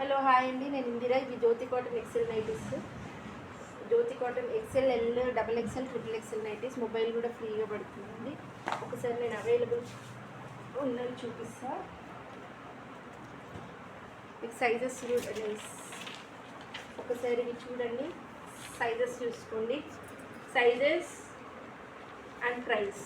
Hello hi అండి, నేను ఇందిరా. ఇది Jyothi cotton XL nighties. Jyothi cotton XL, L, double XL, triple XL nighties. Mobile కూడా ఫ్రీగా పడుతుందండి. ఒకసారి నేను అవైలబుల్ ఉన్నది చూపిస్తా. మీకు సైజెస్ ఒకసారి ఇవి చూడండి, సైజెస్ చూసుకోండి, సైజెస్ అండ్ ప్రైస్.